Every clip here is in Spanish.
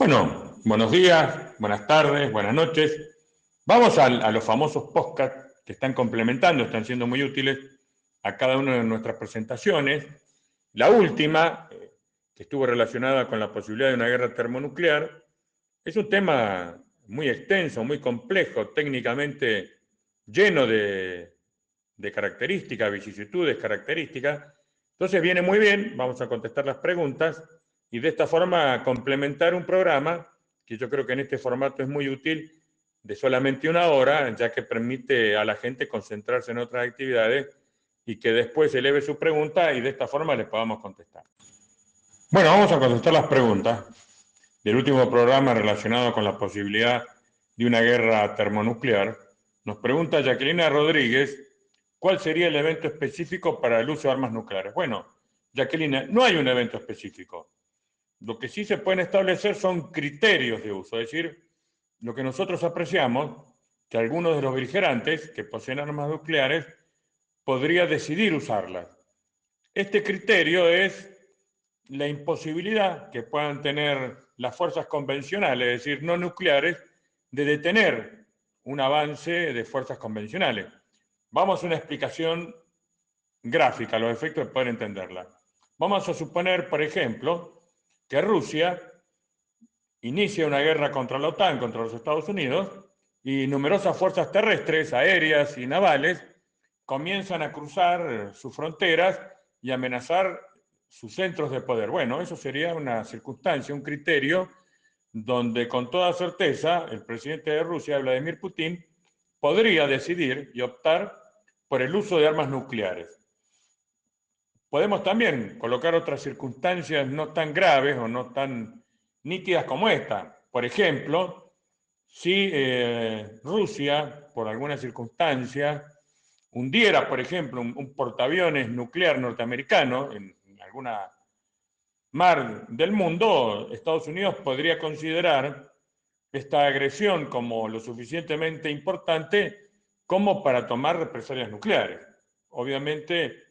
Bueno, buenos días, buenas tardes, buenas noches. Vamos a los famosos podcasts que están complementando, están siendo muy útiles a cada una de nuestras presentaciones. La última, que estuvo relacionada con la posibilidad de una guerra termonuclear, es un tema muy extenso, muy complejo, técnicamente lleno de características, vicisitudes, características. Entonces viene muy bien, vamos a contestar las preguntas y de esta forma complementar un programa que yo creo que en este formato es muy útil, de solamente una hora, ya que permite a la gente concentrarse en otras actividades y que después eleve su pregunta y de esta forma les podamos contestar. Bueno, vamos a contestar las preguntas del último programa relacionado con la posibilidad de una guerra termonuclear. Nos pregunta Jacqueline Rodríguez, ¿cuál sería el evento específico para el uso de armas nucleares? Bueno, Jacqueline, no hay un evento específico. Lo que sí se pueden establecer son criterios de uso, es decir, lo que nosotros apreciamos, que algunos de los beligerantes que poseen armas nucleares podría decidir usarlas. Este criterio es la imposibilidad que puedan tener las fuerzas convencionales, es decir, no nucleares, de detener un avance de fuerzas convencionales. Vamos a una explicación gráfica, los efectos de poder entenderla. Vamos a suponer, por ejemplo, que Rusia inicia una guerra contra la OTAN, contra los Estados Unidos, y numerosas fuerzas terrestres, aéreas y navales comienzan a cruzar sus fronteras y amenazar sus centros de poder. Bueno, eso sería una circunstancia, un criterio donde con toda certeza el presidente de Rusia, Vladimir Putin, podría decidir y optar por el uso de armas nucleares. Podemos también colocar otras circunstancias no tan graves o no tan nítidas como esta. Por ejemplo, si Rusia, por alguna circunstancia, hundiera, por ejemplo, un portaaviones nuclear norteamericano en alguna mar del mundo, Estados Unidos podría considerar esta agresión como lo suficientemente importante como para tomar represalias nucleares. Obviamente,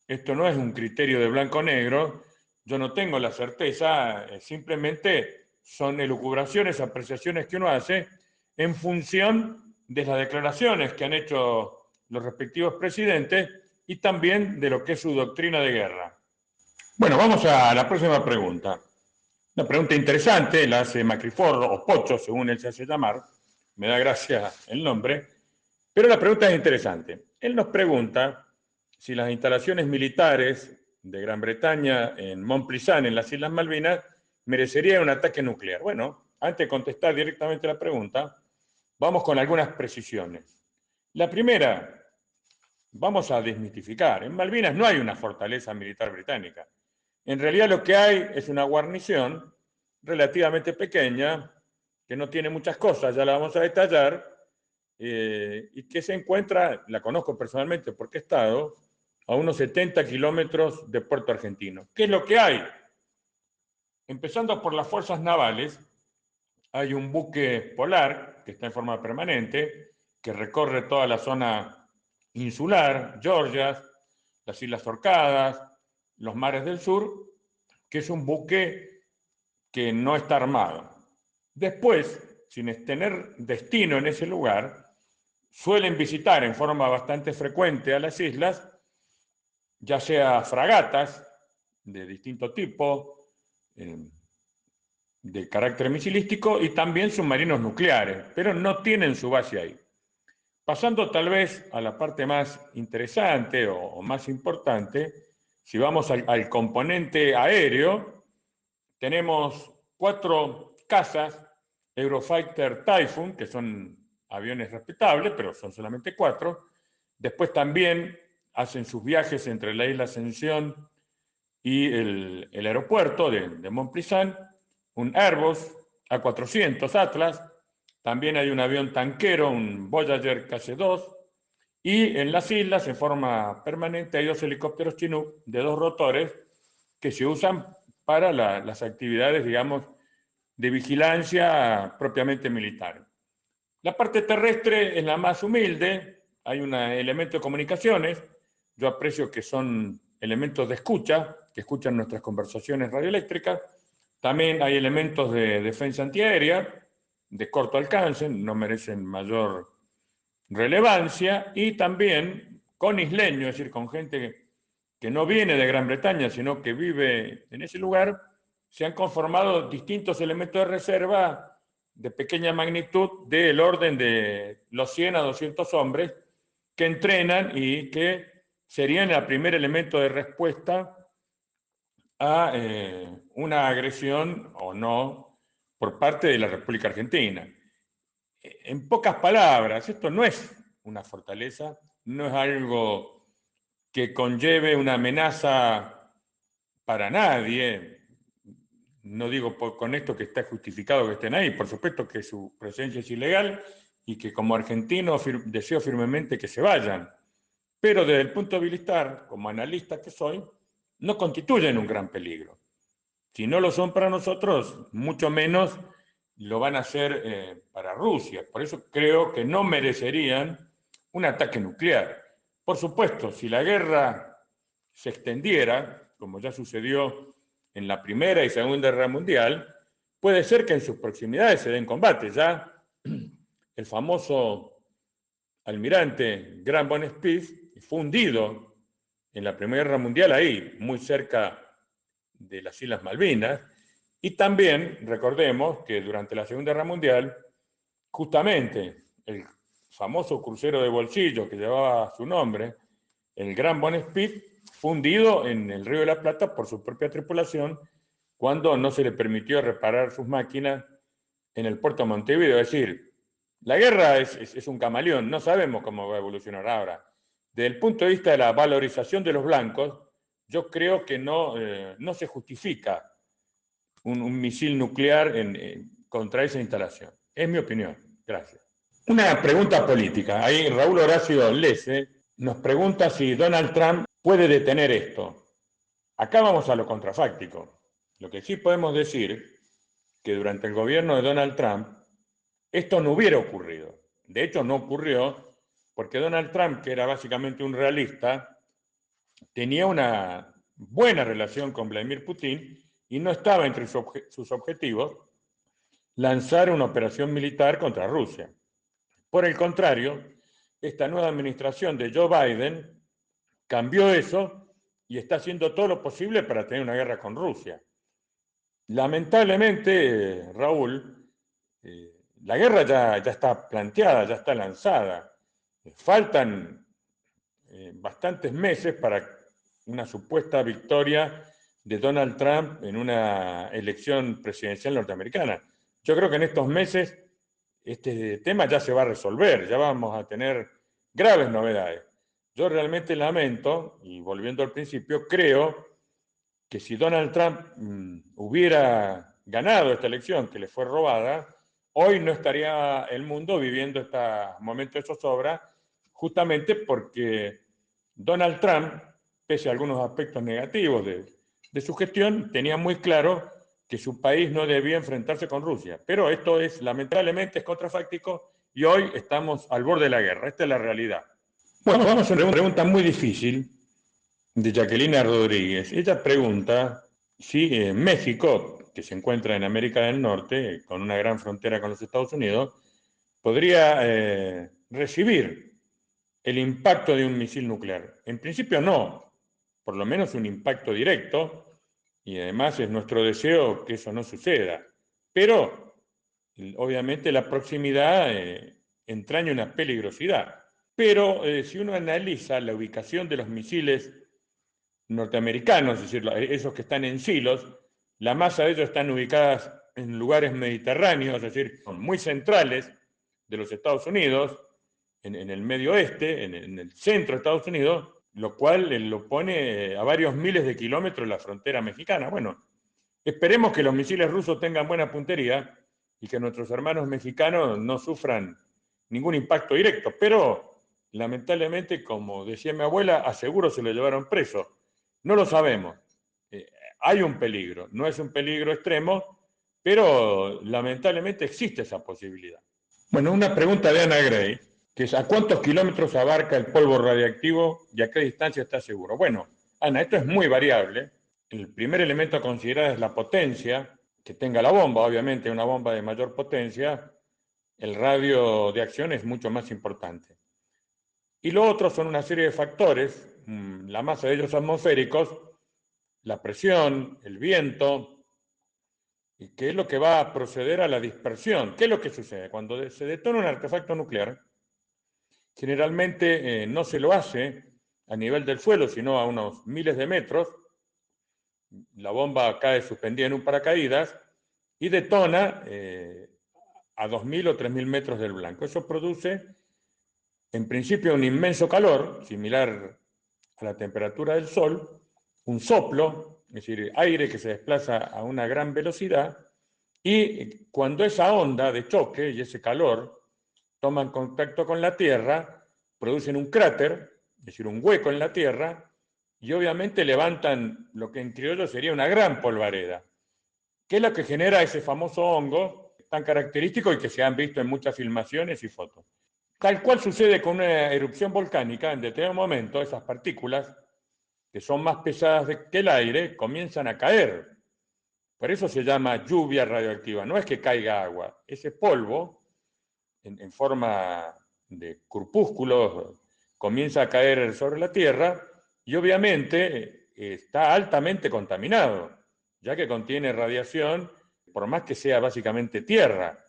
esto no es un criterio de blanco-negro, yo no tengo la certeza, simplemente son elucubraciones, apreciaciones que uno hace en función de las declaraciones que han hecho los respectivos presidentes y también de lo que es su doctrina de guerra. Bueno, vamos a la próxima pregunta. Una pregunta interesante, la hace Macriforro, o Pocho, según él se hace llamar. Me da gracia el nombre. Pero la pregunta es interesante. Él nos pregunta si las instalaciones militares de Gran Bretaña en Montplissan, en las Islas Malvinas, merecerían un ataque nuclear. Bueno, antes de contestar directamente la pregunta, vamos con algunas precisiones. La primera, vamos a desmitificar. En Malvinas no hay una fortaleza militar británica. En realidad lo que hay es una guarnición relativamente pequeña, que no tiene muchas cosas, ya la vamos a detallar, y que se encuentra, la conozco personalmente porque he estado, a unos 70 kilómetros de Puerto Argentino. ¿Qué es lo que hay? Empezando por las fuerzas navales, hay un buque polar que está en forma permanente, que recorre toda la zona insular, Georgias, las Islas Orcadas, los mares del sur, que es un buque que no está armado. Después, sin tener destino en ese lugar, suelen visitar en forma bastante frecuente a las islas, ya sea fragatas de distinto tipo, de carácter misilístico, y también submarinos nucleares, pero no tienen su base ahí. Pasando tal vez a la parte más interesante o más importante, si vamos al componente aéreo, tenemos 4 cazas Eurofighter Typhoon, que son aviones respetables, pero son solamente 4. Después también hacen sus viajes entre la isla Ascensión y el aeropuerto de Montplissan, un Airbus A400 Atlas. También hay un avión tanquero, un Voyager KC-2, y en las islas, en forma permanente, hay 2 helicópteros Chinook de 2 rotores que se usan para las actividades, digamos, de vigilancia propiamente militar. La parte terrestre es la más humilde, hay un elemento de comunicaciones, yo aprecio que son elementos de escucha, que escuchan nuestras conversaciones radioeléctricas, También hay elementos de defensa antiaérea de corto alcance, no merecen mayor relevancia, y también con isleños, es decir, con gente que no viene de Gran Bretaña, sino que vive en ese lugar, se han conformado distintos elementos de reserva de pequeña magnitud del orden de los 100 a 200 hombres que entrenan y que serían el primer elemento de respuesta a una agresión o no por parte de la República Argentina. En pocas palabras, esto no es una fortaleza, no es algo que conlleve una amenaza para nadie. No digo con esto que está justificado que estén ahí, por supuesto que su presencia es ilegal y que como argentino deseo firmemente que se vayan, pero desde el punto de vista, como analista que soy, no constituyen un gran peligro. Si no lo son para nosotros, mucho menos lo van a hacer para Rusia. Por eso creo que no merecerían un ataque nuclear. Por supuesto, si la guerra se extendiera, como ya sucedió en la Primera y Segunda Guerra Mundial, puede ser que en sus proximidades se den combates. Ya el famoso almirante Grant von Spee fue hundido en la Primera Guerra Mundial ahí, muy cerca de las Islas Malvinas, y también recordemos que durante la Segunda Guerra Mundial, justamente el famoso crucero de bolsillo que llevaba su nombre, el Gran Bon Spee, fue hundido en el Río de la Plata por su propia tripulación cuando no se le permitió reparar sus máquinas en el puerto de Montevideo. Es decir, la guerra es un camaleón, no sabemos cómo va a evolucionar ahora. Desde el punto de vista de la valorización de los blancos, yo creo que no se justifica un misil nuclear contra esa instalación. Es mi opinión. Gracias. Una pregunta política. Ahí Raúl Horacio Lesse nos pregunta si Donald Trump puede detener esto. Acá vamos a lo contrafáctico. Lo que sí podemos decir que durante el gobierno de Donald Trump esto no hubiera ocurrido. De hecho, no ocurrió porque Donald Trump, que era básicamente un realista, tenía una buena relación con Vladimir Putin y no estaba entre sus objetivos lanzar una operación militar contra Rusia. Por el contrario, esta nueva administración de Joe Biden cambió eso y está haciendo todo lo posible para tener una guerra con Rusia. Lamentablemente, Raúl, la guerra ya está planteada, ya está lanzada. Faltan bastantes meses para una supuesta victoria de Donald Trump en una elección presidencial norteamericana. Yo creo que en estos meses este tema ya se va a resolver, ya vamos a tener graves novedades. Yo realmente lamento, y volviendo al principio, creo que si Donald Trump hubiera ganado esta elección que le fue robada, hoy no estaría el mundo viviendo este momento de zozobra, justamente porque Donald Trump, pese a algunos aspectos negativos de su gestión, tenía muy claro que su país no debía enfrentarse con Rusia. Pero esto lamentablemente, es contrafáctico y hoy estamos al borde de la guerra. Esta es la realidad. Bueno, vamos a una pregunta muy difícil de Jacqueline Rodríguez. Ella pregunta si México, que se encuentra en América del Norte, con una gran frontera con los Estados Unidos, podría recibir el impacto de un misil nuclear. En principio no, por lo menos un impacto directo, y además es nuestro deseo que eso no suceda. Pero, obviamente, la proximidad entraña una peligrosidad. Pero si uno analiza la ubicación de los misiles norteamericanos, es decir, esos que están en silos, la masa de ellos están ubicadas en lugares mediterráneos, es decir, son muy centrales de los Estados Unidos, en el medio oeste, en el centro de Estados Unidos, lo cual lo pone a varios miles de kilómetros de la frontera mexicana. Bueno, esperemos que los misiles rusos tengan buena puntería y que nuestros hermanos mexicanos no sufran ningún impacto directo, pero lamentablemente, como decía mi abuela, aseguro se lo llevaron preso. No lo sabemos. Hay un peligro, no es un peligro extremo, pero lamentablemente existe esa posibilidad. Bueno, una pregunta de Ana Gray, que es ¿a cuántos kilómetros abarca el polvo radiactivo y a qué distancia está seguro? Bueno, Ana, esto es muy variable. El primer elemento a considerar es la potencia. que tenga la bomba. Obviamente, una bomba de mayor potencia, el radio de acción es mucho más importante. Y lo otro son una serie de factores, la masa de ellos atmosféricos, la presión, el viento, y qué es lo que va a proceder a la dispersión. ¿Qué es lo que sucede? Cuando se detona un artefacto nuclear, generalmente no se lo hace a nivel del suelo, sino a unos miles de metros. La bomba cae suspendida en un paracaídas y detona a 2.000 o 3.000 metros del blanco. Eso produce, en principio, un inmenso calor, similar a la temperatura del Sol, un soplo, es decir, aire que se desplaza a una gran velocidad, y cuando esa onda de choque y ese calor toman contacto con la Tierra, producen un cráter, es decir, un hueco en la Tierra, y obviamente levantan lo que en criollo sería una gran polvareda, que es lo que genera ese famoso hongo tan característico y que se han visto en muchas filmaciones y fotos. Tal cual sucede con una erupción volcánica, en determinado momento esas partículas, que son más pesadas que el aire, comienzan a caer. Por eso se llama lluvia radioactiva. No es que caiga agua, ese polvo, en forma de corpúsculos, comienza a caer sobre la Tierra y obviamente está altamente contaminado, ya que contiene radiación, por más que sea básicamente tierra,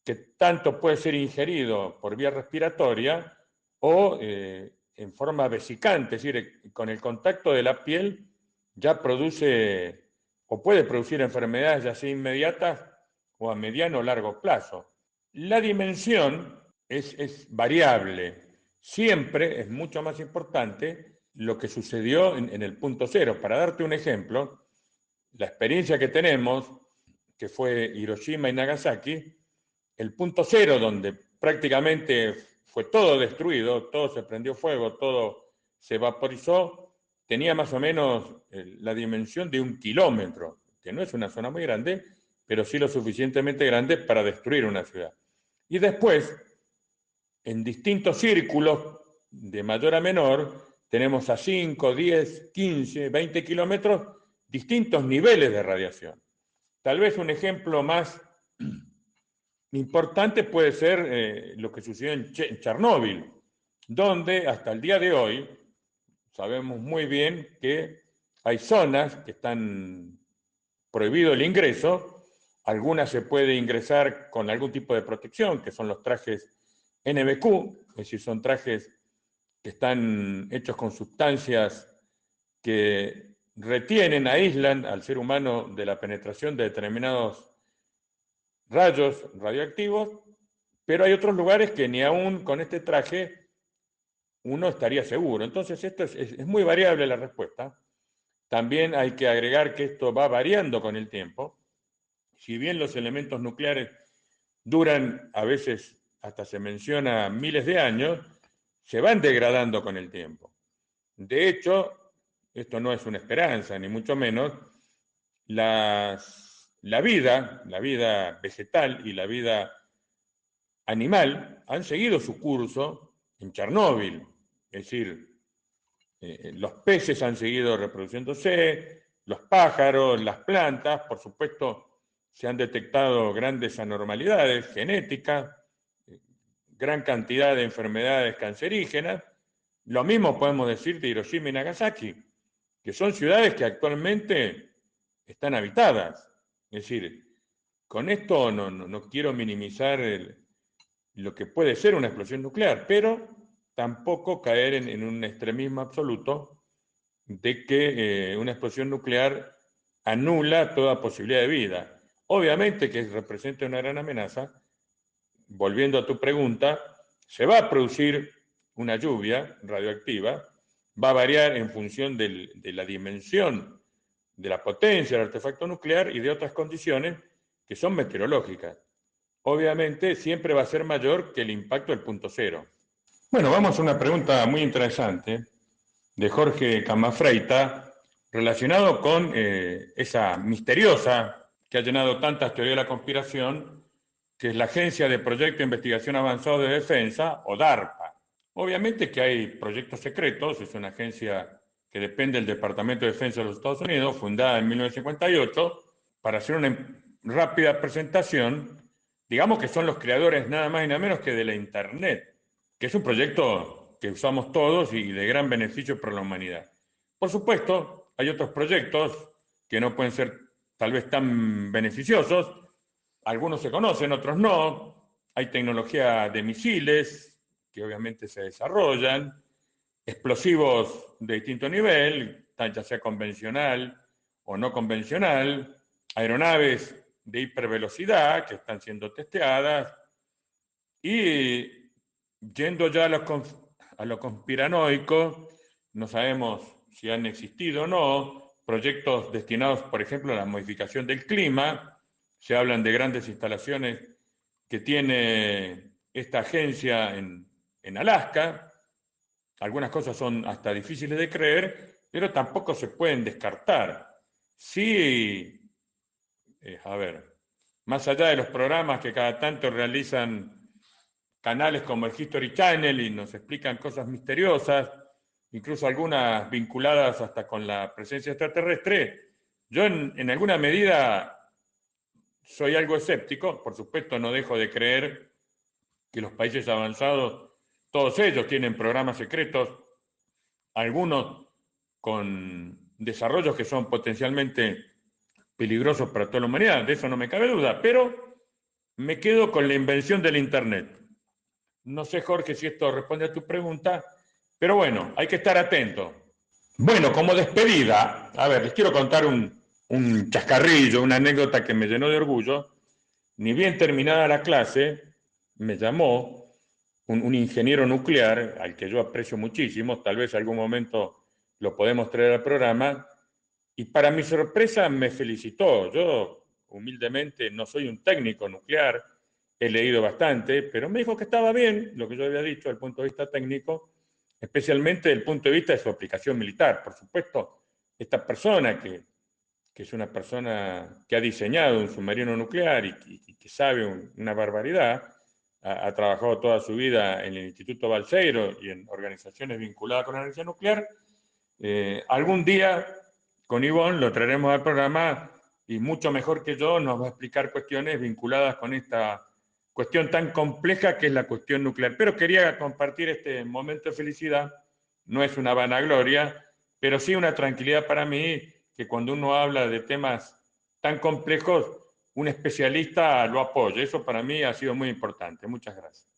que tanto puede ser ingerido por vía respiratoria o en forma vesicante, es decir, con el contacto de la piel ya produce o puede producir enfermedades ya sea inmediatas o a mediano o largo plazo. La dimensión es variable. Siempre es mucho más importante lo que sucedió en el punto cero. Para darte un ejemplo, la experiencia que tenemos, que fue Hiroshima y Nagasaki, el punto cero donde prácticamente fue todo destruido, todo se prendió fuego, todo se vaporizó, tenía más o menos la dimensión de 1 kilómetro, que no es una zona muy grande, pero sí lo suficientemente grande para destruir una ciudad. Y después, en distintos círculos, de mayor a menor, tenemos a 5, 10, 15, 20 kilómetros distintos niveles de radiación. Tal vez un ejemplo más importante puede ser lo que sucedió en Chernóbil, donde hasta el día de hoy sabemos muy bien que hay zonas que están prohibido el ingreso, algunas se puede ingresar con algún tipo de protección, que son los trajes NBQ, es decir, son trajes que están hechos con sustancias que retienen, aíslan al ser humano de la penetración de determinados rayos radioactivos, pero hay otros lugares que ni aún con este traje uno estaría seguro. Entonces, esto es muy variable la respuesta. También hay que agregar que esto va variando con el tiempo. Si bien los elementos nucleares duran, a veces hasta se menciona, miles de años, se van degradando con el tiempo. De hecho, esto no es una esperanza, ni mucho menos, la vida vegetal y la vida animal han seguido su curso en Chernóbil. Es decir, los peces han seguido reproduciéndose, los pájaros, las plantas, por supuesto, se han detectado grandes anormalidades genéticas, gran cantidad de enfermedades cancerígenas. Lo mismo podemos decir de Hiroshima y Nagasaki, que son ciudades que actualmente están habitadas. Es decir, con esto no quiero minimizar lo que puede ser una explosión nuclear, pero tampoco caer en un extremismo absoluto de que una explosión nuclear anula toda posibilidad de vida. Obviamente que representa una gran amenaza. Volviendo a tu pregunta, se va a producir una lluvia radioactiva, va a variar en función de la dimensión, de la potencia del artefacto nuclear y de otras condiciones que son meteorológicas. Obviamente siempre va a ser mayor que el impacto del punto cero. Bueno, vamos a una pregunta muy interesante de Jorge Camafreita, relacionado con esa misteriosa que ha llenado tantas teorías de la conspiración, que es la Agencia de Proyecto de Investigación Avanzado de Defensa, o DARPA. Obviamente que hay proyectos secretos, es una agencia que depende del Departamento de Defensa de los Estados Unidos, fundada en 1958, para hacer una rápida presentación, digamos que son los creadores nada más y nada menos que de la Internet, que es un proyecto que usamos todos y de gran beneficio para la humanidad. Por supuesto, hay otros proyectos que no pueden ser tal vez tan beneficiosos, algunos se conocen, otros no. Hay tecnología de misiles que obviamente se desarrollan, explosivos de distinto nivel, ya sea convencional o no convencional, aeronaves de hipervelocidad que están siendo testeadas y yendo ya a lo conspiranoico, no sabemos si han existido o no proyectos destinados, por ejemplo, a la modificación del clima. Se hablan de grandes instalaciones que tiene esta agencia en Alaska. Algunas cosas son hasta difíciles de creer, pero tampoco se pueden descartar. Sí, a ver, más allá de los programas que cada tanto realizan canales como el History Channel y nos explican cosas misteriosas, incluso algunas vinculadas hasta con la presencia extraterrestre, yo en alguna medida soy algo escéptico. Por supuesto no dejo de creer que los países avanzados, todos ellos tienen programas secretos, algunos con desarrollos que son potencialmente peligrosos para toda la humanidad, de eso no me cabe duda, pero me quedo con la invención del Internet. No sé, Jorge, si esto responde a tu pregunta, pero bueno, hay que estar atento. Bueno, como despedida, a ver, les quiero contar un chascarrillo, una anécdota que me llenó de orgullo. Ni bien terminada la clase, me llamó un ingeniero nuclear, al que yo aprecio muchísimo, tal vez algún momento lo podemos traer al programa, y para mi sorpresa me felicitó. Yo, humildemente, no soy un técnico nuclear, he leído bastante, pero me dijo que estaba bien lo que yo había dicho desde el punto de vista técnico, especialmente desde el punto de vista de su aplicación militar. Por supuesto, esta persona que es una persona que ha diseñado un submarino nuclear y que sabe una barbaridad, ha trabajado toda su vida en el Instituto Balseiro y en organizaciones vinculadas con la energía nuclear. Algún día con Ivonne lo traeremos al programa y mucho mejor que yo nos va a explicar cuestiones vinculadas con esta cuestión tan compleja que es la cuestión nuclear. Pero quería compartir este momento de felicidad. No es una vanagloria, pero sí una tranquilidad para mí que cuando uno habla de temas tan complejos, un especialista lo apoya. Eso para mí ha sido muy importante. Muchas gracias.